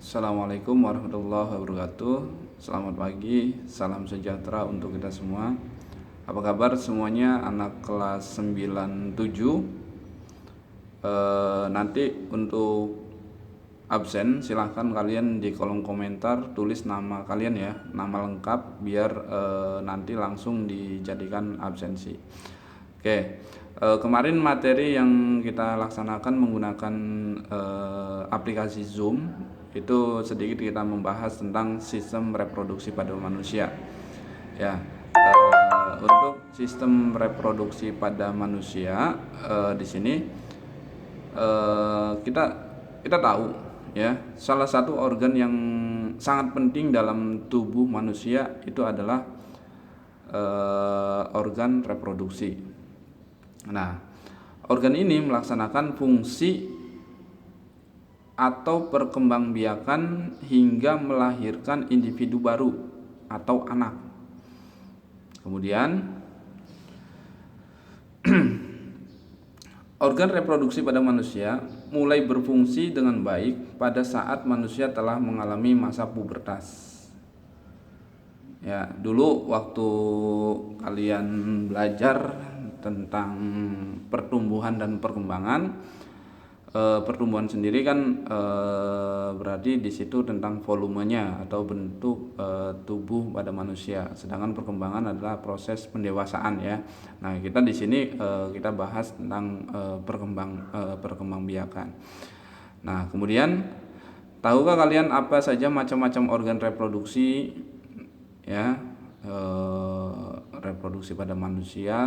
Assalamualaikum warahmatullahi wabarakatuh. Selamat pagi, salam sejahtera untuk kita semua. Apa kabar semuanya anak kelas 97? Nanti untuk absen silahkan kalian di kolom komentar tulis nama kalian ya, nama lengkap biar nanti langsung dijadikan absensi. Oke, kemarin materi yang kita laksanakan menggunakan aplikasi Zoom itu sedikit kita membahas tentang sistem reproduksi pada manusia. Ya, untuk sistem reproduksi pada manusia di sini kita tahu ya, salah satu organ yang sangat penting dalam tubuh manusia itu adalah organ reproduksi. Nah, organ ini melaksanakan fungsi atau perkembangbiakan hingga melahirkan individu baru atau anak. Kemudian organ reproduksi pada manusia mulai berfungsi dengan baik pada saat manusia telah mengalami masa pubertas. Ya, dulu waktu kalian belajar tentang pertumbuhan dan perkembangan, pertumbuhan sendiri kan berarti di situ tentang volumenya atau bentuk tubuh pada manusia, sedangkan perkembangan adalah proses pendewasaan ya. Nah, kita di sini kita bahas tentang perkembangbiakan. Nah, kemudian tahukah kalian apa saja macam-macam organ reproduksi ya, reproduksi pada manusia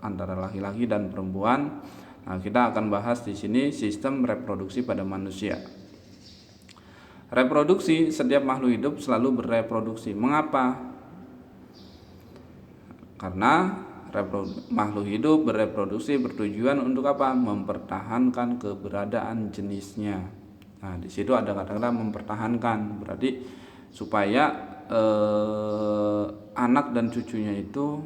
antara laki-laki dan perempuan? Nah, kita akan bahas di sini sistem reproduksi pada manusia. Reproduksi, setiap makhluk hidup selalu bereproduksi. Mengapa? Karena makhluk hidup bereproduksi bertujuan untuk apa? Mempertahankan keberadaan jenisnya. Nah, di situ ada kata-kata mempertahankan, berarti supaya anak dan cucunya itu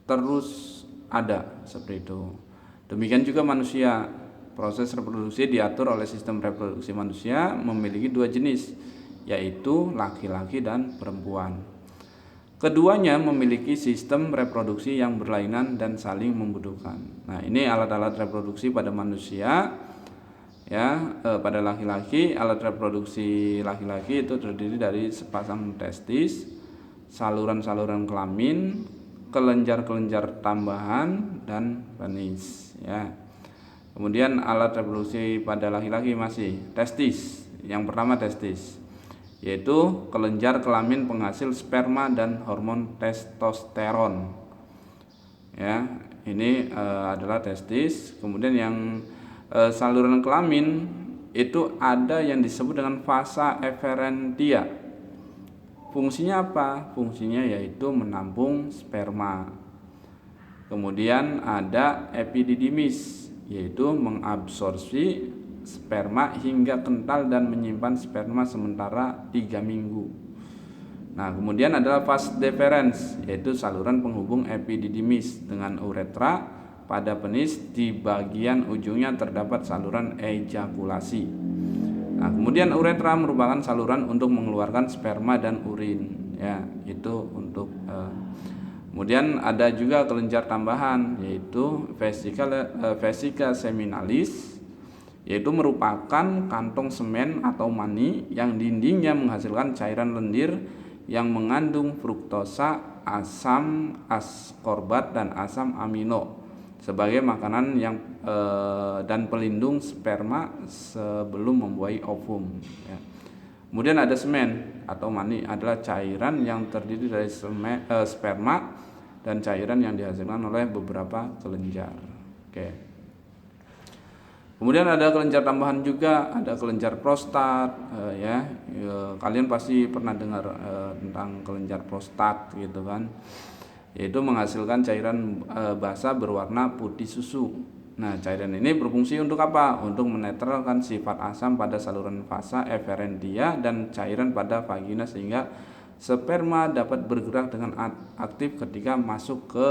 terus ada seperti itu. Demikian juga manusia, proses reproduksi diatur oleh sistem reproduksi manusia memiliki dua jenis, yaitu laki-laki dan perempuan. Keduanya memiliki sistem reproduksi yang berlainan dan saling membutuhkan. Nah, ini alat-alat reproduksi pada manusia ya. Pada laki-laki, alat reproduksi laki-laki itu terdiri dari sepasang testis, saluran-saluran kelamin, kelenjar-kelenjar tambahan, dan penis ya. Kemudian alat reproduksi pada laki-laki masih testis. Yang pertama testis, yaitu kelenjar kelamin penghasil sperma dan hormon testosteron ya. Ini adalah testis. Kemudian yang saluran kelamin itu ada yang disebut dengan vasa efferentia. Fungsinya apa? Fungsinya yaitu menampung sperma. Kemudian ada epididymis, yaitu mengabsorpsi sperma hingga kental dan menyimpan sperma sementara 3 minggu. Nah, kemudian adalah vas deferens, yaitu saluran penghubung epididymis dengan uretra. Pada penis di bagian ujungnya terdapat saluran ejakulasi. Nah, kemudian uretra merupakan saluran untuk mengeluarkan sperma dan urin ya, itu untuk kemudian ada juga kelenjar tambahan, yaitu vesica seminalis, yaitu merupakan kantong semen atau mani yang dindingnya menghasilkan cairan lendir yang mengandung fruktosa, asam askorbat, dan asam amino sebagai makanan yang dan pelindung sperma sebelum membuahi ovum ya. Kemudian ada semen atau mani, adalah cairan yang terdiri dari sperma dan cairan yang dihasilkan oleh beberapa kelenjar. Oke. Kemudian ada kelenjar tambahan juga, ada kelenjar prostat ya. Kalian pasti pernah dengar tentang kelenjar prostat gitu kan. Yaitu menghasilkan cairan basa berwarna putih susu. Nah, cairan ini berfungsi untuk apa? Untuk menetralkan sifat asam pada saluran vasa efferentia dan cairan pada vagina sehingga sperma dapat bergerak dengan aktif ketika masuk ke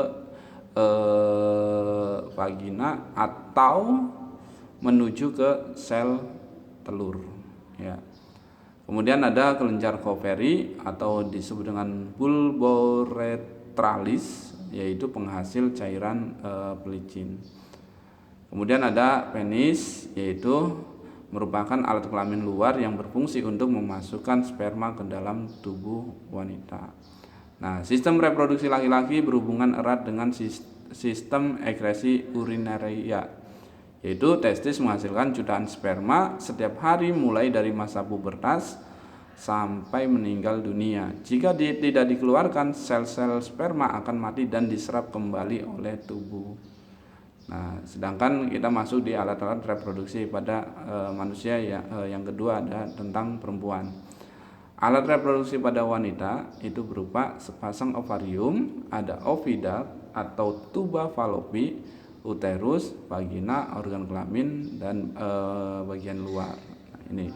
vagina atau menuju ke sel telur ya. Kemudian ada kelenjar Coveri atau disebut dengan bulboretralis, yaitu penghasil cairan pelicin. Kemudian ada penis, yaitu merupakan alat kelamin luar yang berfungsi untuk memasukkan sperma ke dalam tubuh wanita. Nah, sistem reproduksi laki-laki berhubungan erat dengan sistem ekresi urinaria, yaitu testis menghasilkan jutaan sperma setiap hari mulai dari masa pubertas sampai meninggal dunia. Jika tidak dikeluarkan, sel-sel sperma akan mati dan diserap kembali oleh tubuh. Nah, sedangkan kita masuk di alat-alat reproduksi pada manusia yang kedua ada tentang perempuan. Alat reproduksi pada wanita itu berupa sepasang ovarium, ada oviduct atau tuba fallopi, uterus, vagina, organ kelamin, dan bagian luar. Nah, ini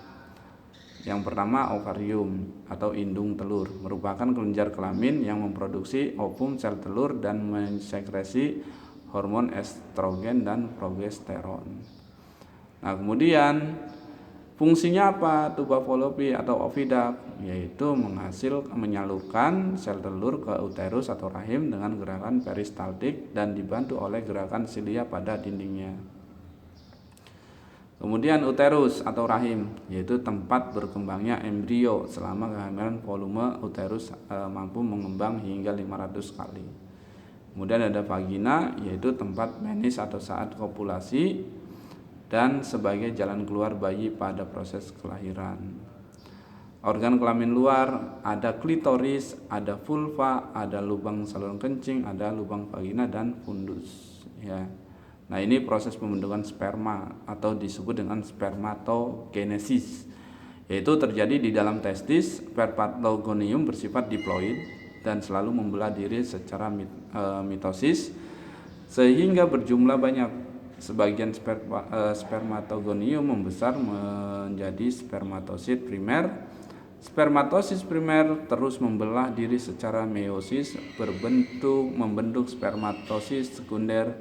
yang pertama, ovarium atau indung telur merupakan kelenjar kelamin yang memproduksi ovum, sel telur, dan mensekresi hormon estrogen dan progesteron. Nah, kemudian fungsinya apa tuba fallopi atau oviduct? Yaitu menyalurkan sel telur ke uterus atau rahim dengan gerakan peristaltik dan dibantu oleh gerakan silia pada dindingnya. Kemudian uterus atau rahim, yaitu tempat berkembangnya embrio selama kehamilan. Volume uterus mampu mengembang hingga 500 kali. Kemudian ada vagina, yaitu tempat penis atau saat kopulasi dan sebagai jalan keluar bayi pada proses kelahiran. Organ kelamin luar ada klitoris, ada vulva, ada lubang saluran kencing, ada lubang vagina dan fundus. Ya. Nah, ini proses pembentukan sperma atau disebut dengan spermatogenesis, yaitu terjadi di dalam testis. Spermatogonium bersifat diploid dan selalu membelah diri secara mitosis sehingga berjumlah banyak. Sebagian spermatogonium membesar menjadi spermatosit primer. Spermatosis primer terus membelah diri secara meiosis membentuk spermatosis sekunder.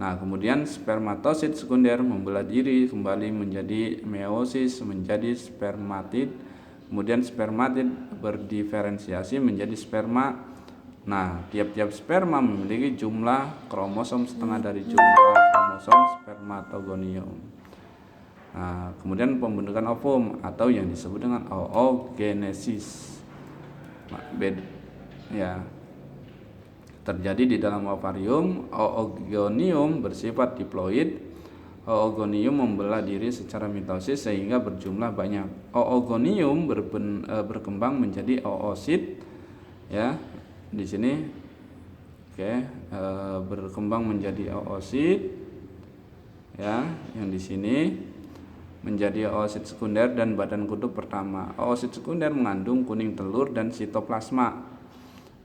Nah, kemudian spermatosit sekunder membelah diri kembali menjadi meiosis menjadi spermatid. Kemudian spermatid berdiferensiasi menjadi sperma. Nah, tiap-tiap sperma memiliki jumlah kromosom setengah dari jumlah kromosom spermatogonium. Nah, kemudian pembentukan ovum atau yang disebut dengan oogenesis. Nah, terjadi di dalam ovarium. Oogonium bersifat diploid. Oogonium membelah diri secara mitosis sehingga berjumlah banyak. Oogonium berkembang menjadi oosit, ya di sini, berkembang menjadi oosit, ya yang di sini menjadi oosit sekunder dan badan kutub pertama. Oosit sekunder mengandung kuning telur dan sitoplasma.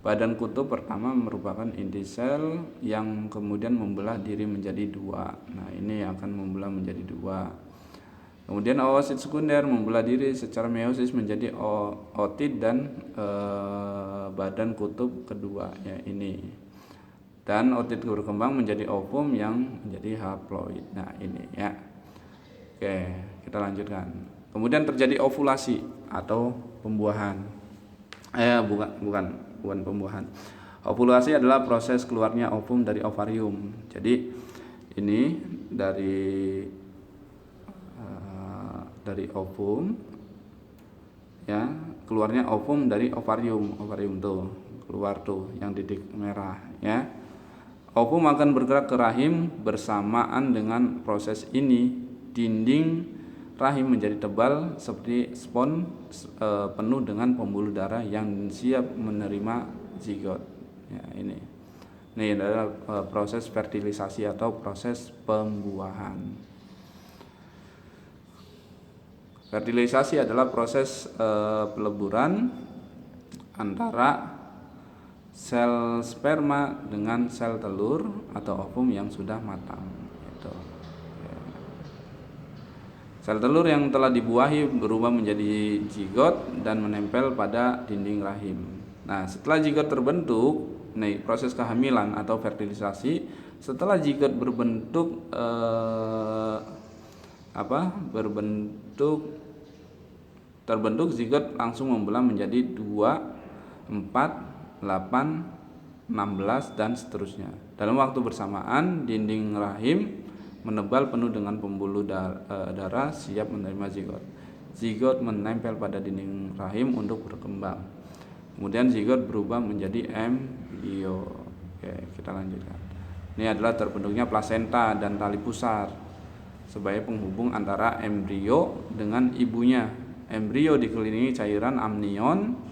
Badan kutub pertama merupakan inti sel yang kemudian membelah diri menjadi dua. Nah, ini akan membelah menjadi dua. Kemudian oosit sekunder membelah diri secara meiosis menjadi otid dan badan kutub kedua, ya ini. Dan otid berkembang menjadi ovum yang menjadi haploid. Nah, ini ya. Oke, kita lanjutkan. Kemudian terjadi ovulasi atau pembuahan. Bukan pembuahan. Ovulasi adalah proses keluarnya ovum dari ovarium. Jadi ini dari ovum, ya keluarnya ovum dari ovarium tuh keluar tuh yang titik merah, ya. Ovum akan bergerak ke rahim. Bersamaan dengan proses ini, dinding rahim menjadi tebal seperti spons penuh dengan pembuluh darah yang siap menerima zigot. Ya, ini adalah proses fertilisasi atau proses pembuahan. Fertilisasi adalah proses peleburan antara sel sperma dengan sel telur atau ovum yang sudah matang. Sel telur yang telah dibuahi berubah menjadi zigot dan menempel pada dinding rahim. Nah, setelah zigot terbentuk, proses kehamilan atau fertilisasi. Setelah zigot berbentuk terbentuk zigot langsung membelah menjadi 2, 4, 8, 16 dan seterusnya. Dalam waktu bersamaan dinding rahim menebal penuh dengan pembuluh darah siap menerima zigot. Zigot menempel pada dinding rahim untuk berkembang. Kemudian zigot berubah menjadi embrio. Oke, kita lanjutkan. Ini adalah terbentuknya plasenta dan tali pusar sebagai penghubung antara embrio dengan ibunya. Embrio dikelilingi cairan amnion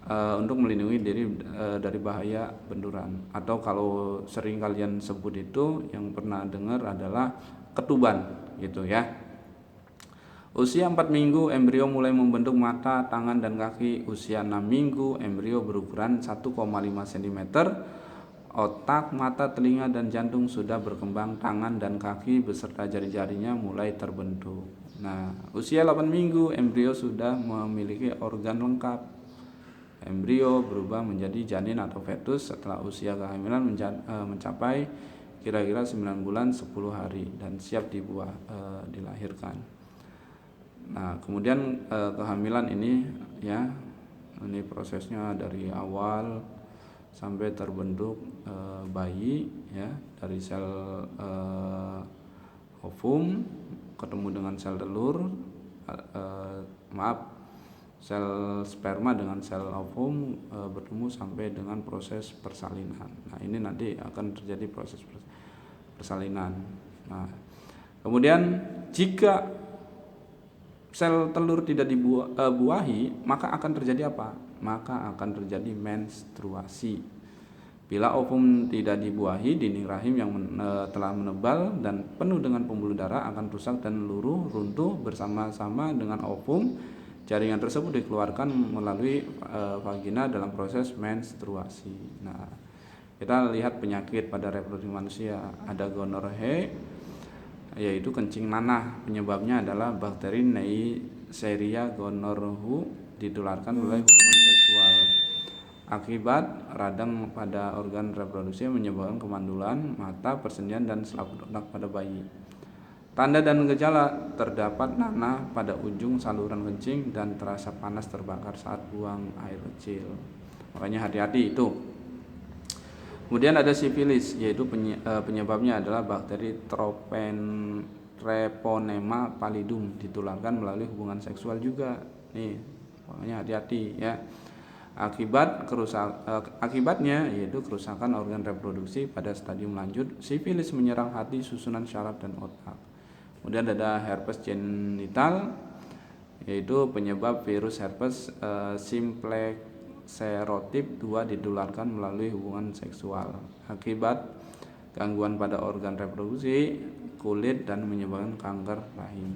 untuk melindungi diri dari bahaya benturan, atau kalau sering kalian sebut itu yang pernah dengar adalah ketuban gitu ya. Usia 4 minggu embrio mulai membentuk mata, tangan dan kaki. Usia 6 minggu embrio berukuran 1,5 cm. Otak, mata, telinga dan jantung sudah berkembang. Tangan dan kaki beserta jari-jarinya mulai terbentuk. Nah, usia 8 minggu embrio sudah memiliki organ lengkap. Embrio berubah menjadi janin atau fetus setelah usia kehamilan mencapai kira-kira 9 bulan 10 hari dan siap dilahirkan. Nah, kemudian kehamilan ini ya, ini prosesnya dari awal sampai terbentuk bayi ya, dari sel ovum ketemu dengan sel telur, sel sperma dengan sel ovum bertemu sampai dengan proses persalinan. Nah, ini nanti akan terjadi proses persalinan. Nah, kemudian jika sel telur tidak dibuahi, maka akan terjadi apa? Maka akan terjadi menstruasi. Bila ovum tidak dibuahi, dinding rahim yang telah menebal dan penuh dengan pembuluh darah akan rusak dan runtuh bersama-sama dengan ovum. Jaringan tersebut dikeluarkan melalui vagina dalam proses menstruasi. Nah, kita lihat penyakit pada reproduksi manusia. Ada gonorrhea, yaitu kencing nanah. Penyebabnya adalah bakteri Neisseria gonorrhoeae ditularkan melalui hubungan seksual. Akibat radang pada organ reproduksi menyebabkan kemandulan mata, persendian dan selaput otak pada bayi. Tanda dan gejala: terdapat nanah pada ujung saluran kencing dan terasa panas terbakar saat buang air kecil. Makanya hati-hati itu. Kemudian ada sifilis, yaitu penyebabnya adalah bakteri Treponema pallidum ditularkan melalui hubungan seksual juga. Nih, makanya hati-hati ya. Akibatnya yaitu kerusakan organ reproduksi pada stadium lanjut. Sifilis menyerang hati, susunan syaraf dan otak. Kemudian ada herpes genital, yaitu penyebab virus herpes simplex serotip 2 ditularkan melalui hubungan seksual. Akibat gangguan pada organ reproduksi kulit dan menyebabkan kanker rahim.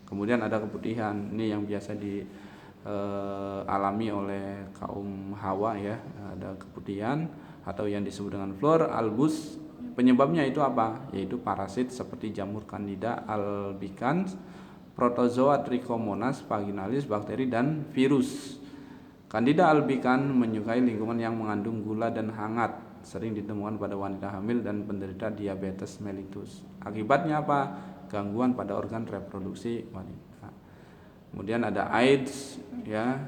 Kemudian ada keputihan, ini yang biasa dialami oleh kaum Hawa ya, ada keputihan atau yang disebut dengan flor albus. Penyebabnya itu apa? Yaitu parasit seperti jamur Candida albicans, protozoa Trichomonas vaginalis, bakteri dan virus. Candida albicans menyukai lingkungan yang mengandung gula dan hangat, sering ditemukan pada wanita hamil dan penderita diabetes mellitus. Akibatnya apa? Gangguan pada organ reproduksi wanita. Kemudian ada AIDS ya,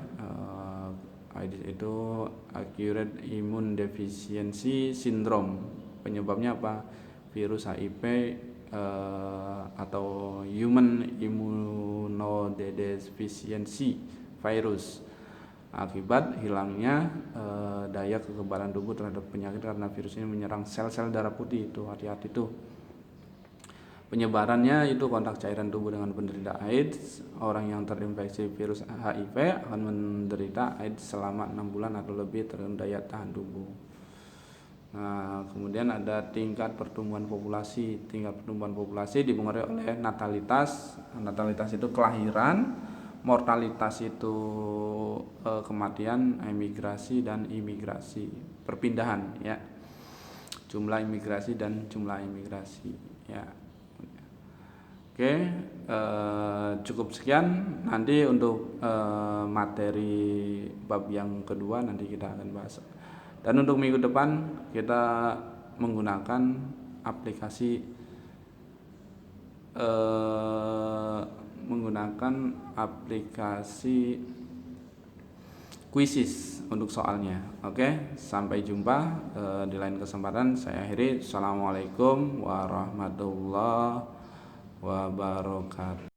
AIDS itu acute immune deficiency syndrome. Penyebabnya apa? Virus HIV atau human immunodeficiency virus. Akibat hilangnya daya kekebalan tubuh terhadap penyakit karena virus ini menyerang sel-sel darah putih. Itu hati-hati tuh. Penyebarannya itu kontak cairan tubuh dengan penderita AIDS. Orang yang terinfeksi virus HIV akan menderita AIDS selama 6 bulan atau lebih tergantung daya tahan tubuh. Nah, kemudian ada tingkat pertumbuhan populasi. Tingkat pertumbuhan populasi dipengaruhi oleh natalitas. Natalitas itu kelahiran, mortalitas itu kematian, emigrasi dan imigrasi, perpindahan ya. Jumlah imigrasi dan jumlah imigrasi ya. Oke, cukup sekian. Nanti untuk materi bab yang kedua nanti kita akan bahas. Dan untuk minggu depan kita menggunakan aplikasi menggunakan aplikasi Quizzes untuk soalnya. Oke, sampai jumpa di lain kesempatan. Saya akhiri. Assalamualaikum warahmatullahi wabarakatuh.